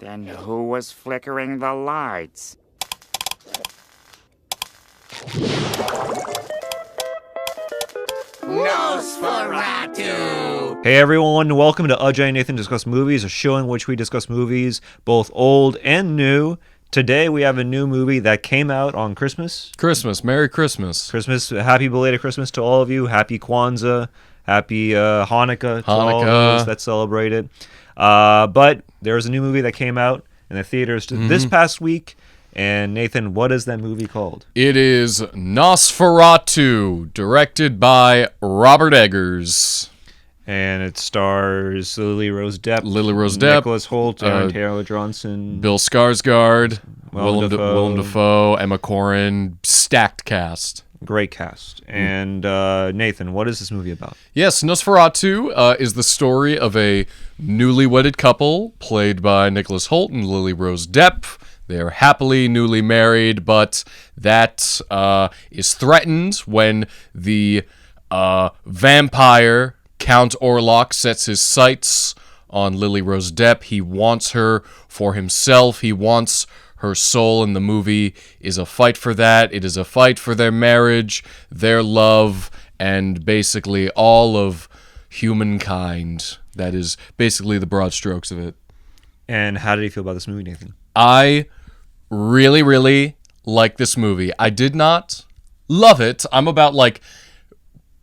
Then who was flickering the lights? Nosferatu! Hey everyone, welcome to Ajay and Nathan Discuss Movies, a show in which we discuss movies, both old and new. Today we have a new movie that came out on Christmas. Merry Christmas. Happy belated Christmas to all of you. Happy Kwanzaa. Happy Hanukkah to all of those that celebrate it. But there's a new movie that came out in the theaters this past week. And Nathan, what is that movie called? It is Nosferatu, directed by Robert Eggers. And it stars Lily Rose Depp, Nicholas Hoult, Aaron Taylor Johnson, Bill Skarsgård, Willem Dafoe, Emma Corrin. Stacked cast. Great cast. And Nathan, what is this movie about? Yes, Nosferatu is the story of a newly wedded couple played by Nicholas Hoult and Lily Rose Depp. They are happily newly married, but that is threatened when the vampire Count Orlok sets his sights on Lily Rose Depp. He wants her for himself. He wants her soul, and the movie is a fight for that. It is a fight for their marriage, their love, and basically all of humankind. That is basically the broad strokes of it. And how did you feel about this movie, Nathan? I really, really like this movie. I did not love it. I'm about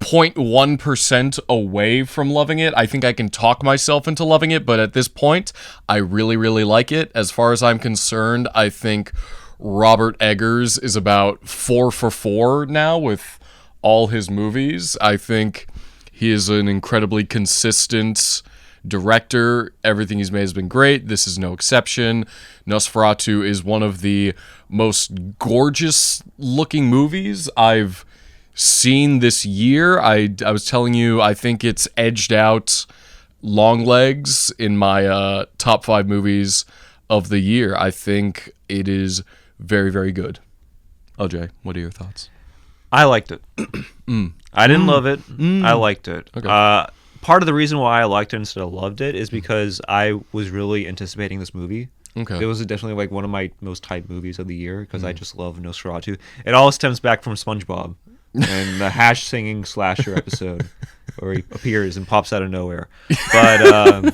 0.1% away from loving it. I think I can talk myself into loving it, but at this point, I really, really like it. As far as I'm concerned, I think Robert Eggers is about 4 for 4 now with all his movies. I think he is an incredibly consistent director. Everything he's made has been great. This is no exception. Nosferatu is one of the most gorgeous looking movies I've seen this year. I was telling you, I think it's edged out Longlegs in my top 5 movies of the year. I think it is very, very good. Ajay, what are your thoughts? I liked it. I didn't love it. I liked it. Okay. Part of the reason why I liked it instead of loved it is because I was really anticipating this movie. Okay. It was definitely one of my most hyped movies of the year because I just love Nosferatu. It all stems back from SpongeBob and the hash singing slasher episode where he appears and pops out of nowhere. But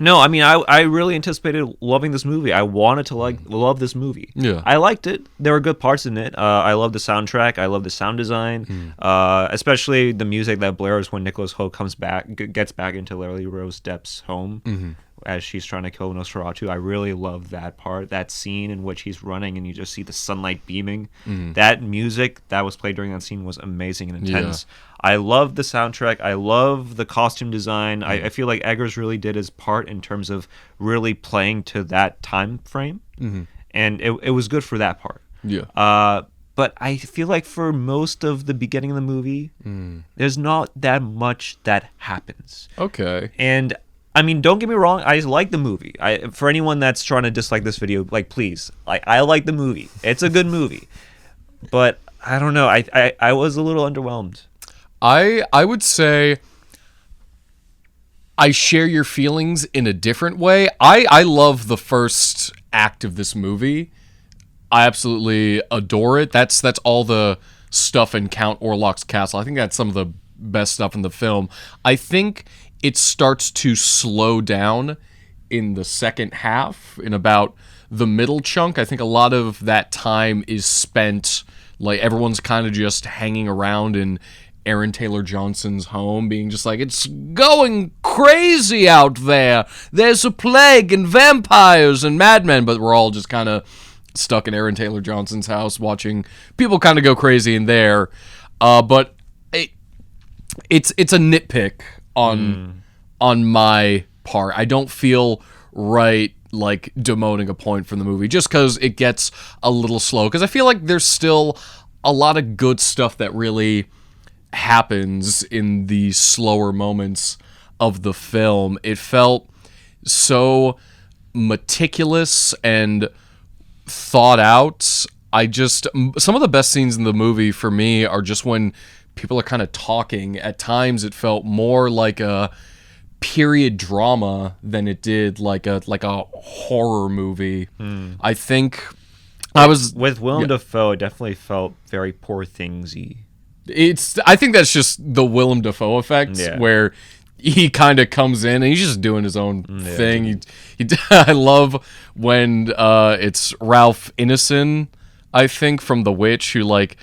no, I mean, I really anticipated loving this movie. I wanted to love this movie. Yeah. I liked it. There were good parts in it. I love the soundtrack. I love the sound design, especially the music that blares when Nicholas Hoult gets back into Lily Rose Depp's home as she's trying to kill Nosferatu. I really love that part, that scene in which he's running and you just see the sunlight beaming. That music that was played during that scene was amazing and intense. Yeah. I love the soundtrack. I love the costume design. I feel like Eggers really did his part in terms of really playing to that time frame. And it was good for that part. Yeah. But I feel like for most of the beginning of the movie, there's not that much that happens. Okay. And I mean, don't get me wrong. I like the movie. For anyone that's trying to dislike this video, please, I like the movie. It's a good movie. But I don't know. I was a little underwhelmed. I would say I share your feelings in a different way. I love the first act of this movie. I absolutely adore it. That's all the stuff in Count Orlok's castle. I think that's some of the best stuff in the film. I think it starts to slow down in the second half, in about the middle chunk. I think a lot of that time is spent, everyone's kind of just hanging around in Aaron Taylor Johnson's home, being just it's going crazy out there. There's a plague and vampires and madmen, but we're all just kind of stuck in Aaron Taylor Johnson's house watching people kind of go crazy in there. But it's a nitpick on my part. I don't feel right demoting a point from the movie just because it gets a little slow, because I feel like there's still a lot of good stuff that really happens in the slower moments of the film. It felt so meticulous and thought out. Some of the best scenes in the movie for me are just when people are kind of talking. At times it felt more like a period drama than it did like a horror movie. I think I was with Willem Dafoe. It definitely felt very Poor Thingsy. I think that's just the Willem Dafoe effect, where he kind of comes in and he's just doing his own thing. I love when it's Ralph Ineson, I think, from The Witch, who like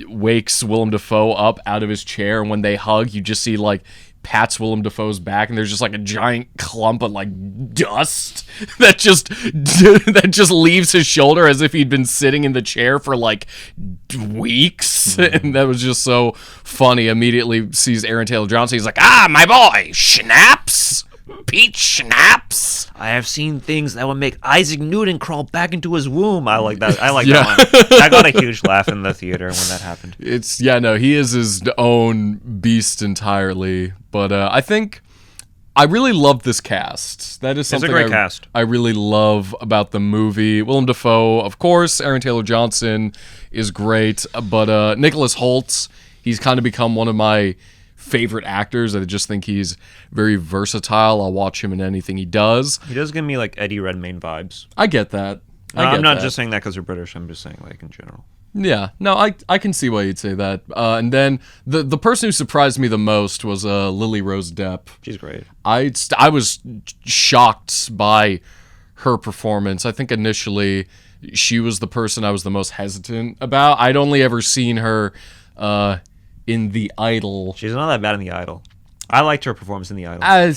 wakes Willem Dafoe up out of his chair, and when they hug, you just see like pats Willem Dafoe's back, and there's just like a giant clump of like dust that just leaves his shoulder as if he'd been sitting in the chair for like weeks. And that was just so funny. Immediately sees Aaron Taylor Johnson. He's like, my boy, schnapps, peach schnapps. I have seen things that would make Isaac Newton crawl back into his womb. I like that. I like that one. I got a huge laugh in the theater when that happened. He is his own beast entirely. But I think I really love this cast. That is something it's a great cast. I really love about the movie. Willem Dafoe, of course. Aaron Taylor Johnson is great. But Nicholas Hoult, he's kind of become one of my favorite actors. I just think he's very versatile. I'll watch him in anything he does. He does give me like Eddie Redmayne vibes. I get that. I'm not just saying that because you're British. I'm just saying like in general. Yeah, no, I can see why you'd say that. And then the person who surprised me the most was Lily Rose Depp. She's great. I was shocked by her performance. I think initially she was the person I was the most hesitant about. I'd only ever seen her in The Idol. She's not that bad in The Idol. I liked her performance in The Idol.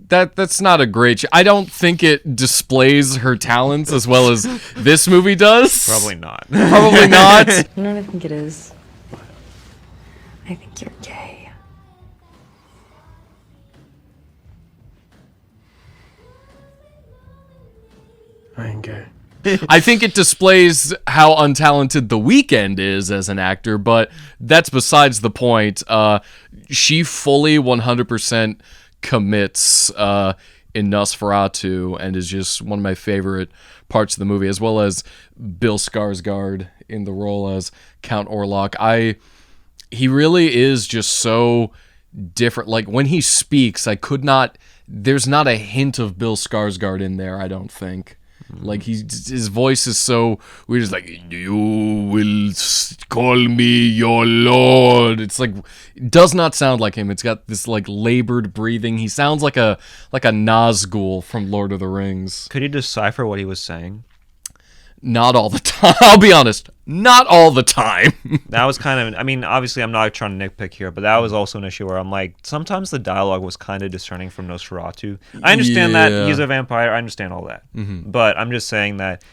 That's not a great I don't think it displays her talents as well as this movie does. Probably not. Probably not. You know what I think it is? I think you're gay. I ain't gay. I think it displays how untalented The Weeknd is as an actor, but that's besides the point. She fully 100% commits in Nosferatu and is just one of my favorite parts of the movie, as well as Bill Skarsgård in the role as Count Orlok. He really is just so different. Like when he speaks, there's not a hint of Bill Skarsgård in there, I don't think. Like his voice is so weird. It's like, you will call me your lord. It's like, it does not sound like him. It's got this like labored breathing. He sounds like a Nazgul from Lord of the Rings. Could you decipher what he was saying? Not all the time. I'll be honest. Not all the time. That was kind of, I mean, obviously I'm not trying to nitpick here, but that was also an issue where I'm like, sometimes the dialogue was kind of discerning from Nosferatu. I understand that he's a vampire. I understand all that. Mm-hmm. But I'm just saying that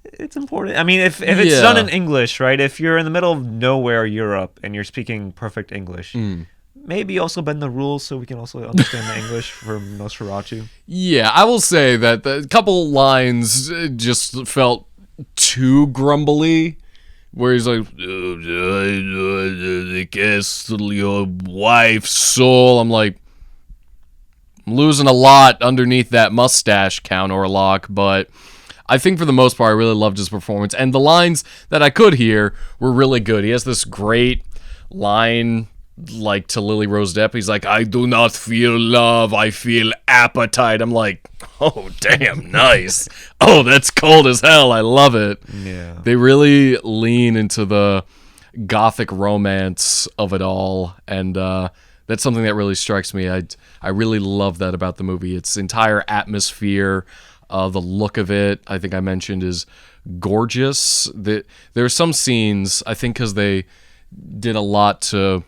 it's important. I mean, if it's done in English, right? If you're in the middle of nowhere, Europe, and you're speaking perfect English, maybe also bend the rules so we can also understand the English from Nosferatu. Yeah, I will say that the couple lines just felt too grumbly, where he's like, the castle, your wife's soul. I'm like, I'm losing a lot underneath that mustache, Count Orlok, but I think for the most part I really loved his performance, and the lines that I could hear were really good. He has this great line like to Lily Rose Depp. He's like, I do not feel love, I feel appetite. I'm like, oh damn, nice. Oh, that's cold as hell. I love it. Yeah, they really lean into the gothic romance of it all, and that's something that really strikes me. I really love that about the movie. Its entire atmosphere, the look of it, I think I mentioned, is gorgeous. There are some scenes, I think because they did a lot to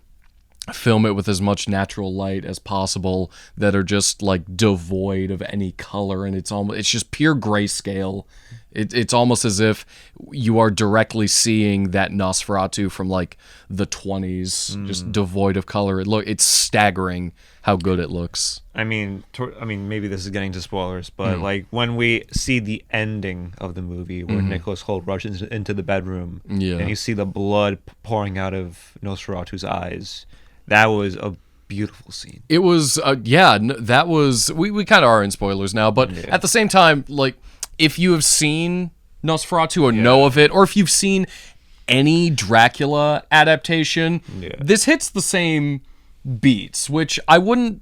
film it with as much natural light as possible, that are just like devoid of any color, and it's just pure grayscale. It's almost as if you are directly seeing that Nosferatu from like the 20s, just devoid of color. It's staggering how good it looks. I mean, maybe this is getting to spoilers, but like when we see the ending of the movie where Nicholas Hoult rushes into the bedroom, and you see the blood pouring out of Nosferatu's eyes, that was a beautiful scene. It was, that was, we kind of are in spoilers now, but at the same time, like, if you have seen Nosferatu or know of it, or if you've seen any Dracula adaptation, this hits the same beats, which I wouldn't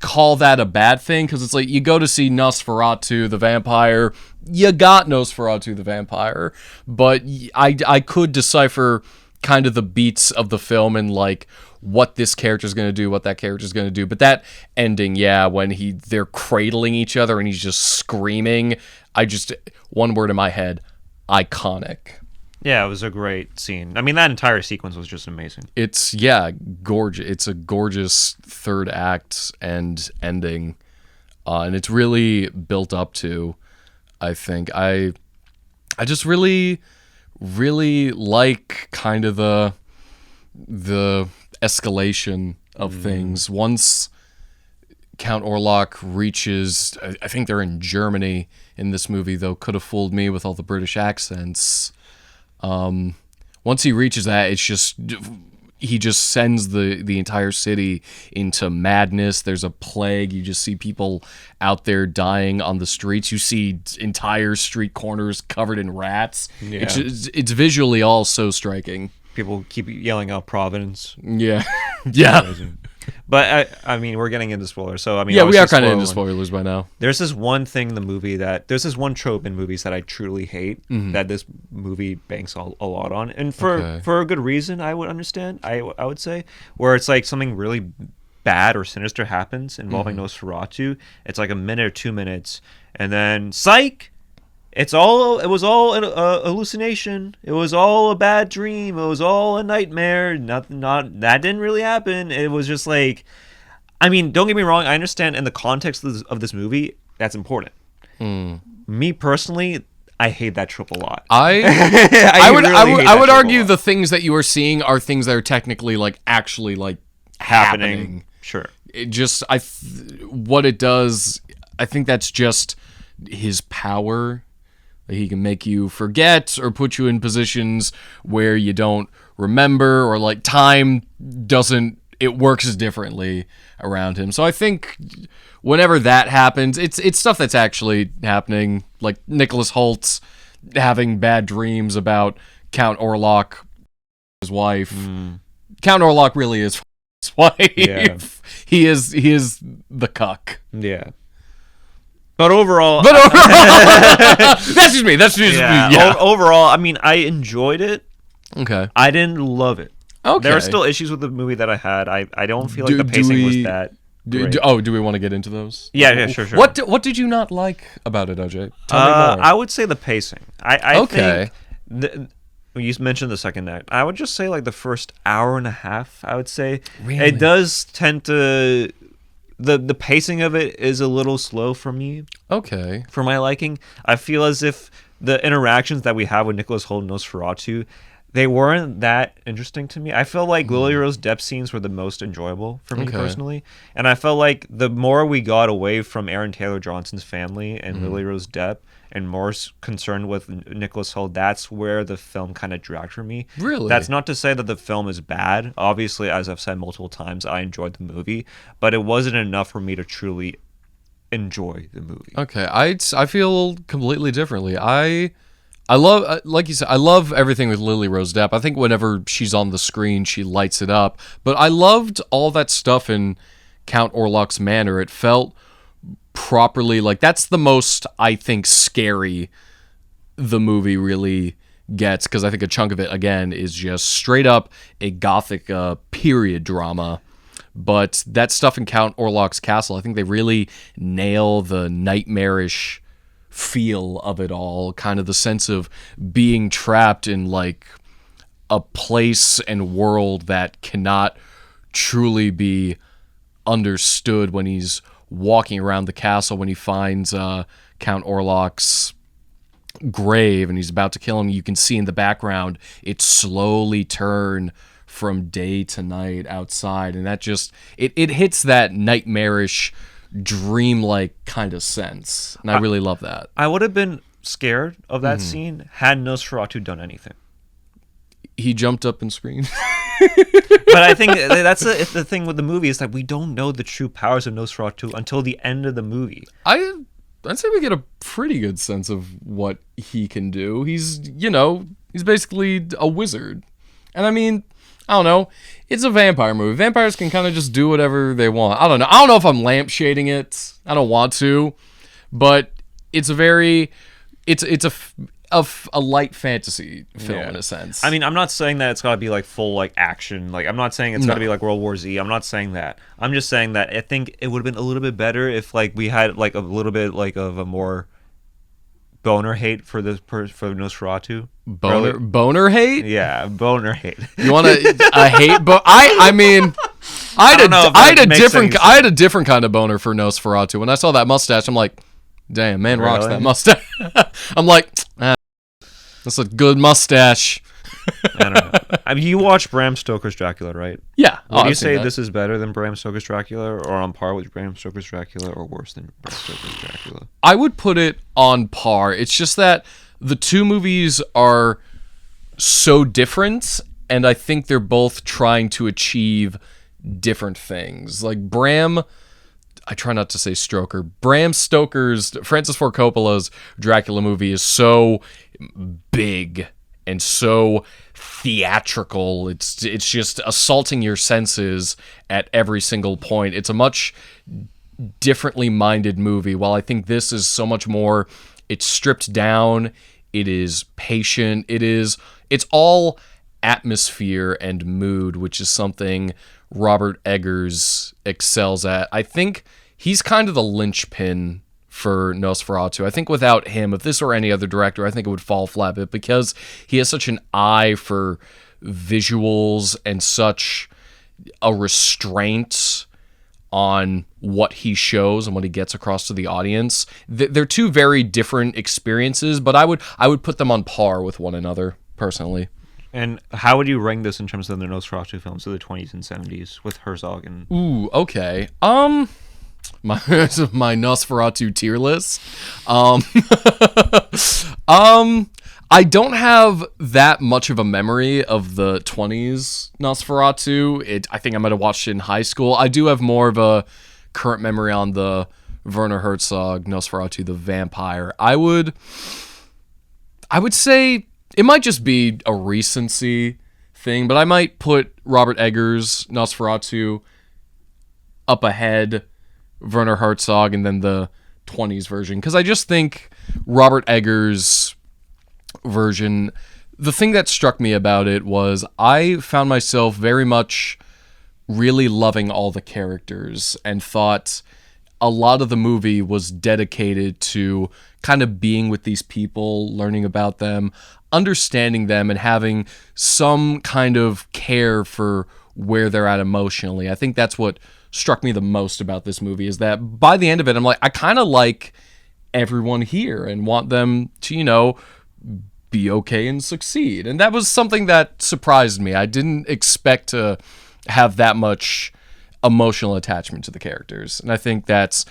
call that a bad thing, because it's like you go to see Nosferatu the vampire, you got Nosferatu the vampire, but I could decipher kind of the beats of the film and like what this character's going to do, what that character's going to do. But that ending, when they're cradling each other and he's just screaming, one word in my head, iconic. Yeah, it was a great scene. I mean, that entire sequence was just amazing. It's gorgeous. It's a gorgeous third act and ending, and it's really built up to. I think I just really, really like kind of the escalation of things. Once Count Orlok reaches, I think they're in Germany in this movie, though could have fooled me with all the British accents. Once he reaches that, he just sends the entire city into madness. There's a plague. You just see people out there dying on the streets. You see entire street corners covered in rats. Yeah. It's visually all so striking. People keep yelling out Providence. Yeah. Yeah. But I mean, we're getting into spoilers, so I mean, we are kind of into spoilers by now. There's this one thing in the movie there's this one trope in movies that I truly hate, that this movie banks a lot on, and for a good reason. I would understand. I would say, where it's like something really bad or sinister happens involving Nosferatu. It's like a minute or 2 minutes, and then psych. It was all a hallucination. It was all a bad dream. It was all a nightmare. That didn't really happen. It was just like, I mean, don't get me wrong. I understand in the context of this movie, that's important. Me personally, I hate that trope a lot. I would argue the things that you are seeing are things that are technically like actually like happening. Sure. It just what it does. I think that's just his power. He can make you forget or put you in positions where you don't remember, or like time it works differently around him. So I think whenever that happens, it's stuff that's actually happening, like Nicholas Hoult having bad dreams about Count Orlok, his wife. Count Orlok really is his wife. Yeah. He is the cuck. Yeah. But overall, that's just me. Yeah. Overall, I mean, I enjoyed it. Okay. I didn't love it. Okay. There are still issues with the movie that I had. I don't feel like the pacing was that great. Do we want to get into those? Yeah, sure. What did you not like about it, Ajay? Tell me more. I would say the pacing. I think you mentioned the second act. I would just say like the first hour and a half. I would say really? It does tend to. The pacing of it is a little slow for me. Okay. For my liking. I feel as if the interactions that we have with Nicholas Hoult and Nosferatu, they weren't that interesting to me. I feel like Lily Rose Depp scenes were the most enjoyable for me personally. And I felt like the more we got away from Aaron Taylor Johnson's family and Lily Rose Depp and more concerned with Nicholas Hoult, that's where the film kind of dragged for me. Really? That's not to say that the film is bad. Obviously, as I've said multiple times, I enjoyed the movie, but it wasn't enough for me to truly enjoy the movie. Okay, I feel completely differently. I love, like you said, I love everything with Lily Rose Depp. I think whenever she's on the screen, she lights it up. But I loved all that stuff in Count Orlok's manor. It felt properly, like that's the most, I think, scary the movie really gets, because I think a chunk of it, again, is just straight up a gothic period drama. But that stuff in Count Orlok's castle, I think they really nail the nightmarish feel of it all, kind of the sense of being trapped in like a place and world that cannot truly be understood. When he's walking around the castle, when he finds Count Orlok's grave and he's about to kill him, you can see in the background it slowly turn from day to night outside, and that just it hits that nightmarish, dreamlike kind of sense, and I really love that. I would have been scared of that scene had Nosferatu done anything. He jumped up and screamed. But I think that's the thing with the movie, is that we don't know the true powers of Nosferatu until the end of the movie. I'd say we get a pretty good sense of what he can do. He's basically a wizard. And I mean, I don't know. It's a vampire movie. Vampires can kind of just do whatever they want. I don't know. I don't know if I'm lampshading it. I don't want to, but it's a very, it's a light fantasy film in a sense. I mean, I'm not saying that it's got to be like full like action. Like, I'm not saying it's got to be like World War Z. I'm not saying that. I'm just saying that I think it would have been a little bit better if like we had like a little bit like of a more boner hate for Nosferatu. Boner hate? Yeah, boner hate. You want a hate? But I mean, I had a different kind of boner for Nosferatu. When I saw that mustache, I'm like, damn, man rocks that mustache. I'm like, that's a good mustache. I don't know. I mean, you watch Bram Stoker's Dracula, right? Yeah. Would you say this is better than Bram Stoker's Dracula, or on par with Bram Stoker's Dracula, or worse than Bram Stoker's Dracula? I would put it on par. It's just that the two movies are so different, and I think they're both trying to achieve different things. Like I try not to say Stoker. Bram Stoker's, Francis Ford Coppola's Dracula movie is so big and so theatrical. It's just assaulting your senses at every single point. It's a much differently minded movie, while I think this is so much more, it's stripped down, it is patient, it's all atmosphere and mood, which is something Robert Eggers excels at. I think he's kind of the linchpin for Nosferatu. I think without him, if this were any other director, I think it would fall flat, but because he has such an eye for visuals and such a restraint on what he shows and what he gets across to the audience, they're two very different experiences, but I would put them on par with one another, personally. And how would you rank this in terms of the Nosferatu films of the 20s and 70s with Herzog and... Ooh, okay. My Nosferatu tier list. I don't have that much of a memory of the 20s Nosferatu. I think I might have watched it in high school. I do have more of a current memory on the Werner Herzog Nosferatu the Vampire. I would say it might just be a recency thing, but I might put Robert Eggers' Nosferatu up ahead Werner Herzog and then the 20s version, because I just think Robert Eggers' version, the thing that struck me about it was I found myself very much really loving all the characters and thought a lot of the movie was dedicated to kind of being with these people, learning about them, understanding them, and having some kind of care for where they're at emotionally. I think that's what struck me the most about this movie, is that by the end of it, I'm like, I kind of like everyone here and want them to, be okay and succeed. And that was something that surprised me. I didn't expect to have that much emotional attachment to the characters. And I think that's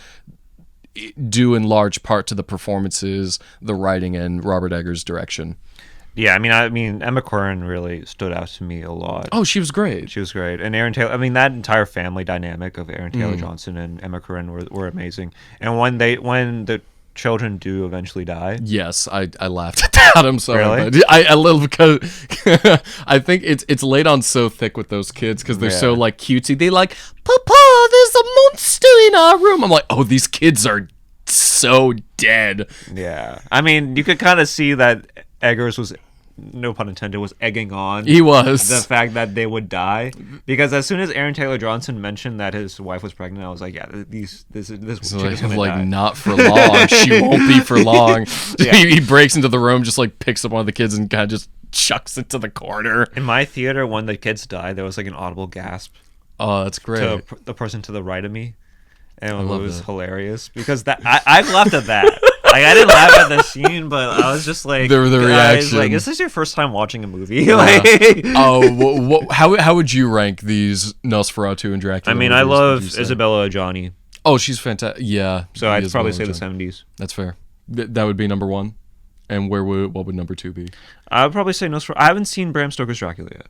due in large part to the performances, the writing, and Robert Eggers' direction. Yeah, I mean, Emma Corrin really stood out to me a lot. Oh, she was great. She was great. And Aaron Taylor, I mean, that entire family dynamic of Aaron Taylor Johnson and Emma Corrin were amazing. And when the children do eventually die. Yes, I laughed at that. I'm sorry. Really? But I little because I think it's laid on so thick with those kids because they're so like cutesy. They like, Papa, there's a monster in our room. I'm like, oh, these kids are so dead. Yeah. I mean, you could kind of see that Eggers was, no pun intended, was egging on. He was. The fact that they would die. Because as soon as Aaron Taylor Johnson mentioned that his wife was pregnant, I was like, yeah, this chick is going to die. Not for long. She won't be for long. Yeah. He breaks into the room, just like picks up one of the kids and kind of just chucks it to the corner. In my theater, when the kids died, there was like an audible gasp. Oh, that's great. To the person to the right of me. And it was hilarious. Because I've laughed at that. Like, I didn't laugh at the scene, but I was just like, the reaction. Like, is this your first time watching a movie? Yeah. How would you rank these Nosferatu and Dracula? I mean, movies, I love Isabella Adjani. Oh, she's fantastic. Yeah. So I'd probably say the 70s. That's fair. That would be number one. And what would number two be? I would probably say Nosferatu. I haven't seen Bram Stoker's Dracula yet.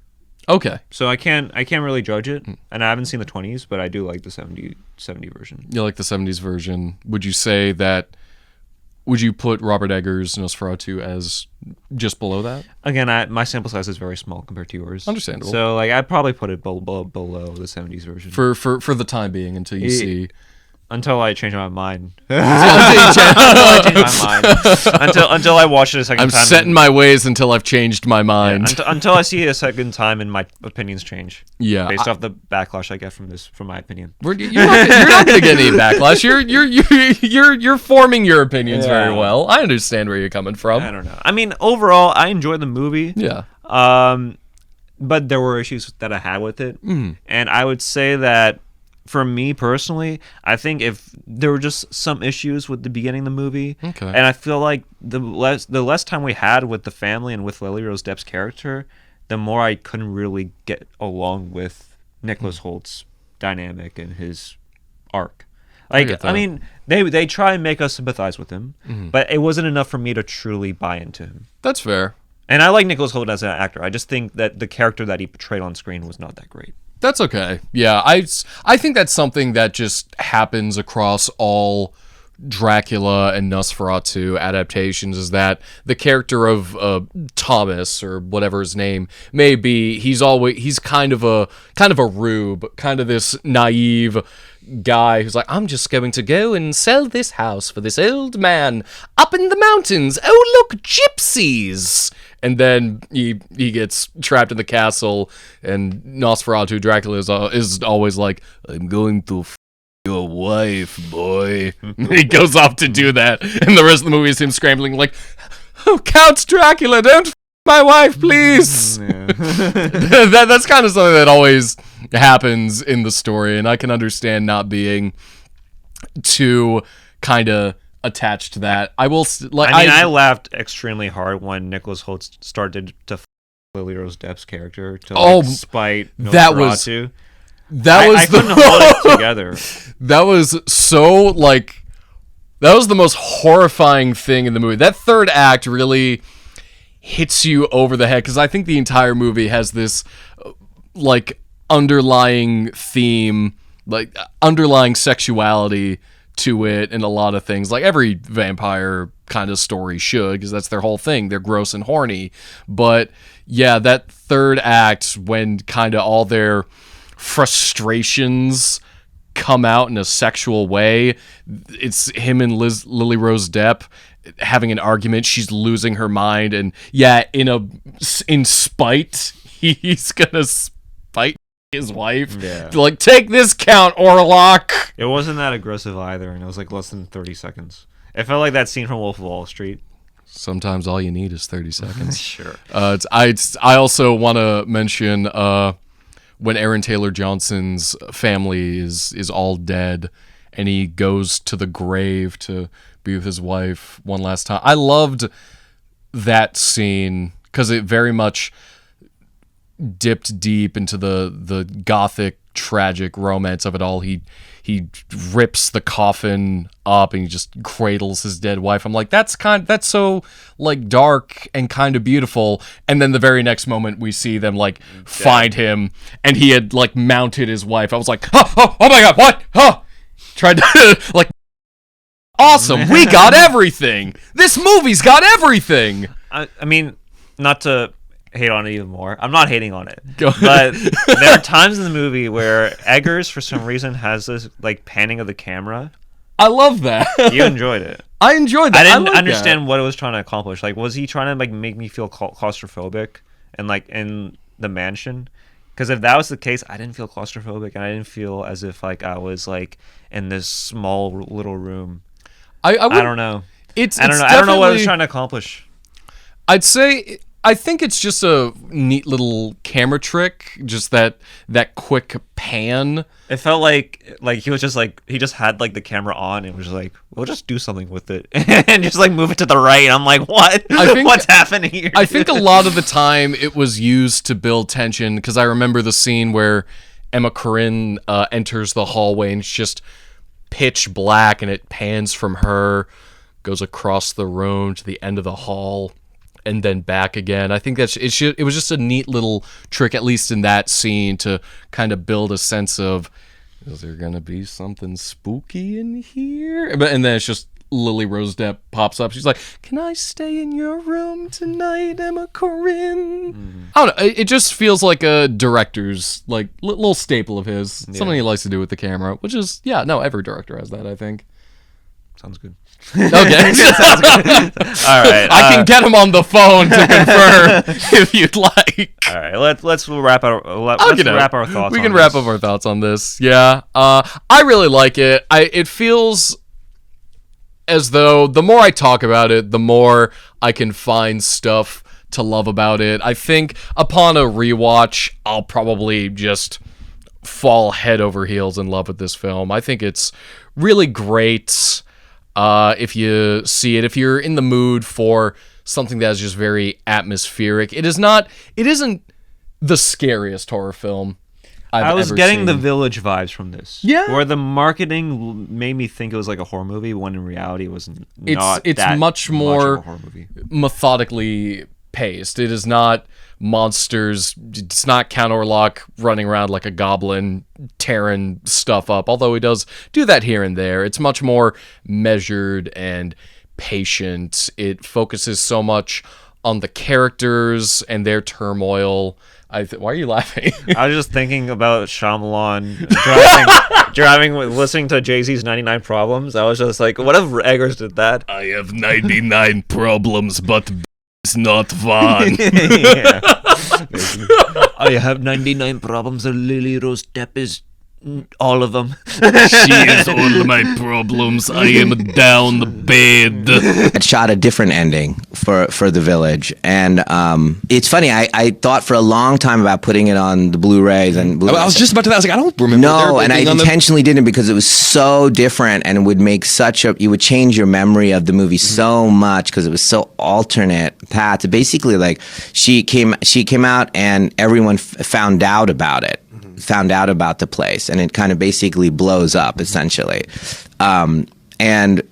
Okay. So I can't really judge it. And I haven't seen the 20s, but I do like the 70 version. You like the 70s version. Would you say that would you put Robert Eggers' Nosferatu as just below that? Again, my sample size is very small compared to yours. Understandable. So like I'd probably put it below the 70s version For the time being, until you see. Until I change my mind. Until I change my mind. Until I watch it a second time. I'm setting my ways until I've changed my mind. Yeah, until I see it a second time and my opinions change. Yeah, based off the backlash I get from my opinion. You're not going to get any backlash. You're forming your opinions very well. I understand where you're coming from. I don't know. I mean, overall, I enjoyed the movie. Yeah. But there were issues that I had with it, and I would say that. For me personally, I think if there were just some issues with the beginning of the movie, and I feel like the less time we had with the family and with Lily Rose Depp's character, the more I couldn't really get along with Nicholas Hoult's dynamic and his arc. Like, I mean, they try and make us sympathize with him, but it wasn't enough for me to truly buy into him. That's fair. And I like Nicholas Hoult as an actor. I just think that the character that he portrayed on screen was not that great. That's okay. Yeah, I think that's something that just happens across all Dracula and Nosferatu adaptations, is that the character of Thomas, or whatever his name may be, he's kind of a rube, kind of this naive guy who's like, I'm just going to go and sell this house for this old man up in the mountains. Oh, look, gypsies. And then he gets trapped in the castle, and Nosferatu, Dracula, is always like, I'm going to f*** your wife, boy. He goes off to do that, and the rest of the movie is him scrambling like, oh, Count Dracula, don't f*** my wife, please. That's kind of something that always happens in the story, and I can understand not being too kind of attached to that. I laughed extremely hard when Nicholas Hoult started to Lily Rose Depp's character to spite Nosferatu. I couldn't hold it together. That was the most horrifying thing in the movie. That third act really hits you over the head, because I think the entire movie has this like underlying theme, like underlying sexuality to it, and a lot of things, like every vampire kind of story should, because that's their whole thing. They're gross and horny. But yeah, that third act, when kind of all their frustrations come out in a sexual way, it's him and Lily Rose Depp having an argument. She's losing her mind, and yeah, in spite, he's gonna spite his wife. Yeah. Like, take this, Count Orlok. It wasn't that aggressive either, and it was like less than 30 seconds. It felt like that scene from Wolf of Wall Street. Sometimes all you need is 30 seconds. Sure. I also want to mention when Aaron Taylor Johnson's family is all dead, and he goes to the grave to be with his wife one last time. I loved that scene because it very much dipped deep into the gothic tragic romance of it all. He rips the coffin up and he just cradles his dead wife. I'm like, that's so like dark and kind of beautiful. And then the very next moment we see them like find him, and he had like mounted his wife. I was like, oh my god, what? Tried to like, awesome, we got everything. This movie's got everything. I mean, not to hate on it even more. I'm not hating on it. But there are times in the movie where Eggers, for some reason, has this like panning of the camera. I love that. You enjoyed it. I enjoyed that. I didn't understand what it was trying to accomplish. Like, was he trying to like make me feel claustrophobic and like in the mansion? Because if that was the case, I didn't feel claustrophobic, and I didn't feel as if like I was like in this small little room. I don't know. I don't know what it was trying to accomplish. I'd say, I think it's just a neat little camera trick, just that quick pan. It felt like he was just like, he just had like the camera on and was just like, we'll just do something with it and just like move it to the right. I'm like, what? What's happening here? I think a lot of the time it was used to build tension, because I remember the scene where Emma Corrin enters the hallway and it's just pitch black, and it pans from her, goes across the room to the end of the hall, and then back again. I think it was just a neat little trick, at least in that scene, to kind of build a sense of, is there gonna be something spooky in here? And then it's just Lily Rose Depp pops up. She's like, "Can I stay in your room tonight, Emma Corrin?" I don't know. It just feels like a director's like little staple of his. Something he likes to do with the camera, which is every director has that, I think. Sounds good. Okay. All right. I can get him on the phone to confirm if you'd like. All right. Let's wrap our thoughts. We can wrap up our thoughts on this. Yeah. I really like it. It feels as though the more I talk about it, the more I can find stuff to love about it. I think upon a rewatch, I'll probably just fall head over heels in love with this film. I think it's really great. If you see it, if you're in the mood for something that's just very atmospheric, it isn't the scariest horror film I was getting the Village vibes from this. Yeah. Where the marketing made me think it was like a horror movie, when in reality it was not. It's that much more of a horror movie. methodically paced. It is not monsters. It's not Count Orlok running around like a goblin tearing stuff up, although he does do that here and there. It's much more measured and patient. It focuses so much on the characters and their turmoil. Why are you laughing? I was just thinking about Shyamalan driving, listening to Jay-Z's 99 Problems. I was just like, what if Eggers did that? I have 99 problems, but it's not fun. Yeah. I have 99 problems, and Lily Rose Depp is all of them. She is all my problems. I am down the bed. I shot a different ending for The Village, and it's funny. I thought for a long time about putting it on the Blu-rays and. I was just about to. I was like, I don't remember. No, and I intentionally didn't because it was so different, and it would make you would change your memory of the movie so much because it was so alternate paths. Basically, like she came out, and everyone found out about it. Found out about the place, and it kind of basically blows up essentially, and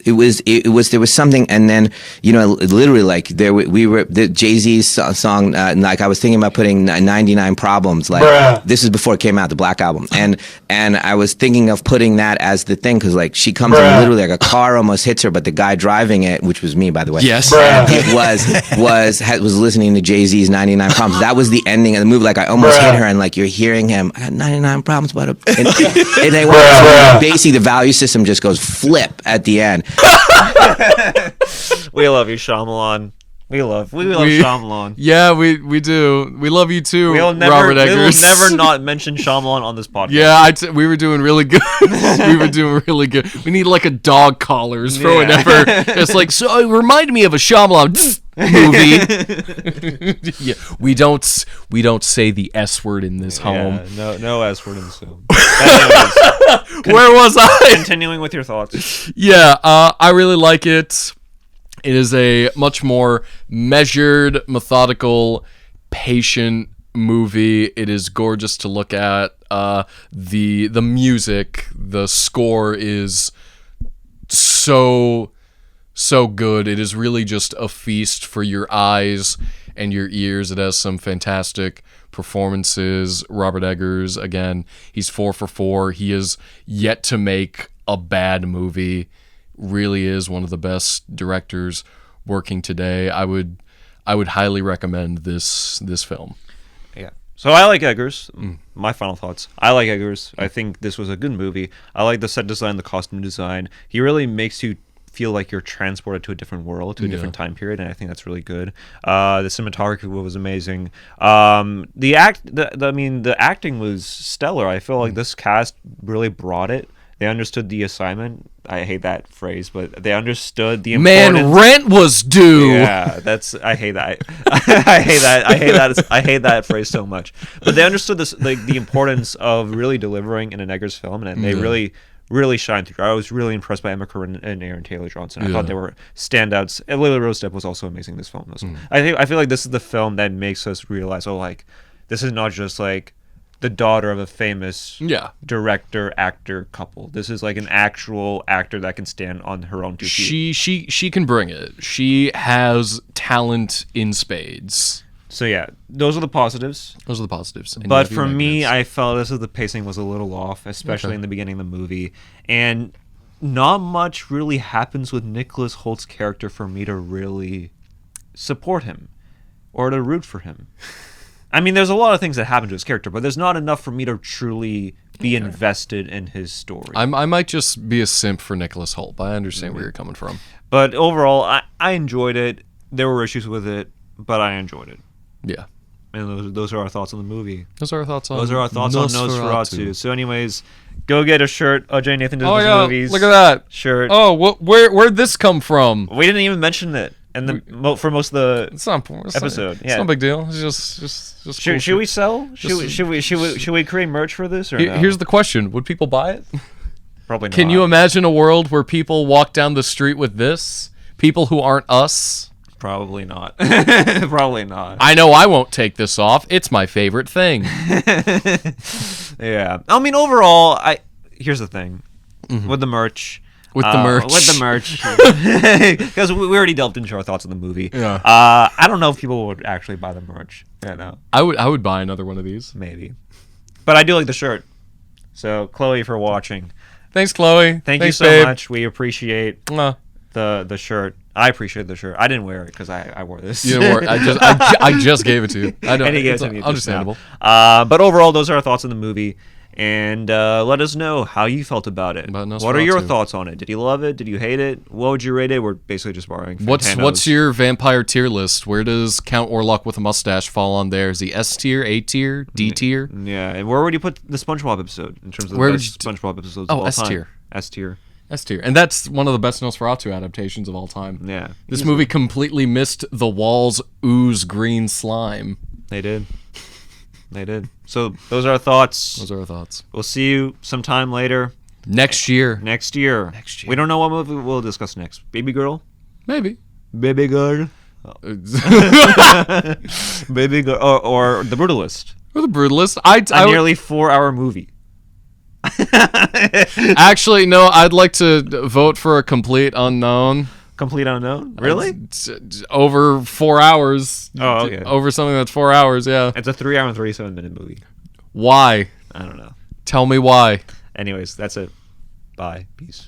it was there was something, and then literally like we were the Jay-Z's song, like I was thinking about putting 99 Problems, like this is before it came out, the Black Album, and I was thinking of putting that as the thing because like she comes in literally like a car almost hits her, but the guy driving it, which was me by the way, yes, it was listening to Jay-Z's 99 Problems. That was the ending of the movie. Like I almost hit her, and like you're hearing him, I got 99 problems, but and they basically the value system just goes flip at the end. We love you, Shyamalan. We love Shyamalan. Yeah, we do. We love you too, Robert Eggers. We will never not mention Shyamalan on this podcast. Yeah, we were doing really good. We were doing really good. We need like a dog collars for whenever. It's like, so it reminded me of a Shyamalan movie. Yeah, we don't say the S word in this home. Yeah, no S word in this film. Anyways, where was I? Continuing with your thoughts. Yeah, I really like it. It is a much more measured, methodical, patient movie. It is gorgeous to look at. The music, the score is so good. It is really just a feast for your eyes and your ears. It has some fantastic performances. Robert Eggers, again, he's 4 for 4. He is yet to make a bad movie. Really is one of the best directors working today. I would highly recommend this film. Yeah. So I like Eggers. My final thoughts. I like Eggers. I think this was a good movie. I like the set design, the costume design. He really makes you feel like you're transported to a different world, to a different time period, and I think that's really good. The cinematography was amazing. The acting was stellar. I feel like this cast really brought it. They understood the assignment. I hate that phrase, but they understood the importance. Man, rent was due. Yeah, I hate that. I hate that phrase so much. But they understood this, like the importance of really delivering in an Eggers film, and they really shined through. I was really impressed by Emma Corrin and Aaron Taylor Johnson. I thought they were standouts. And Lily Rose Depp was also amazing in this film. I feel like this is the film that makes us realize, this is not just like the daughter of a famous director actor couple. This is like an actual actor that can stand on her own 2 feet. She can bring it. She has talent in spades. So yeah, those are the positives. But for me, I felt the pacing was a little off, especially in the beginning of the movie. And not much really happens with Nicholas Holt's character for me to really support him or to root for him. I mean, there's a lot of things that happen to his character, but there's not enough for me to truly be invested in his story. I might just be a simp for Nicholas Hoult, but I understand where you're coming from. But overall, I enjoyed it. There were issues with it, but I enjoyed it. Yeah. And those are our thoughts on the movie. Those are our thoughts on Nosferatu. So anyways, go get a shirt. Ajay Nathan does movies. Look at that shirt. Oh, where'd this come from? We didn't even mention it. And for most of the episode, yeah, it's no big deal. It's just should cool. we sell? Should we create merch for this? Or no? Here's the question: would people buy it? Probably not. Can you imagine a world where people walk down the street with this? People who aren't us? Probably not. Probably not. I know I won't take this off. It's my favorite thing. Yeah. I mean, overall, here's the thing with the merch. With the merch. Because we already delved into our thoughts on the movie. Yeah. I don't know if people would actually buy the merch. Yeah, no. I would buy another one of these. Maybe. But I do like the shirt. So, Chloe, for watching. Thanks, Chloe. Thank you so babe. much. We appreciate the shirt. I appreciate the shirt. I didn't wear it because I wore this. You didn't wear it. I just gave it to you. I don't. And he gave it It's to me. understandable. But overall, those are our thoughts on the movie. And let us know how you felt about it. What are your thoughts on it? Did you love it? Did you hate it? What would you rate it? We're basically just borrowing. What's your vampire tier list? Where does Count Orlok with a mustache fall on there? Is he S tier, A tier, D tier? Yeah, and where would you put the SpongeBob episode in terms of the best SpongeBob episodes of all S time? tier. S tier. S tier. And that's one of the best Nosferatu adaptations of all time. Yeah. This movie completely missed the walls ooze green slime. They did. They did. So those are our thoughts. We'll see you sometime later. Next year. We don't know what movie we'll discuss next. Baby Girl? Maybe. Baby Girl? Baby Girl. Or The Brutalist. Or The Brutalist. A nearly 4-hour movie. Actually, no, I'd like to vote for a complete unknown. Complete unknown? Really? Over 4 hours. Oh, okay. Over something that's 4 hours, yeah. It's a 3-hour and 37-minute movie. Why? I don't know. Tell me why. Anyways, that's it. Bye. Peace.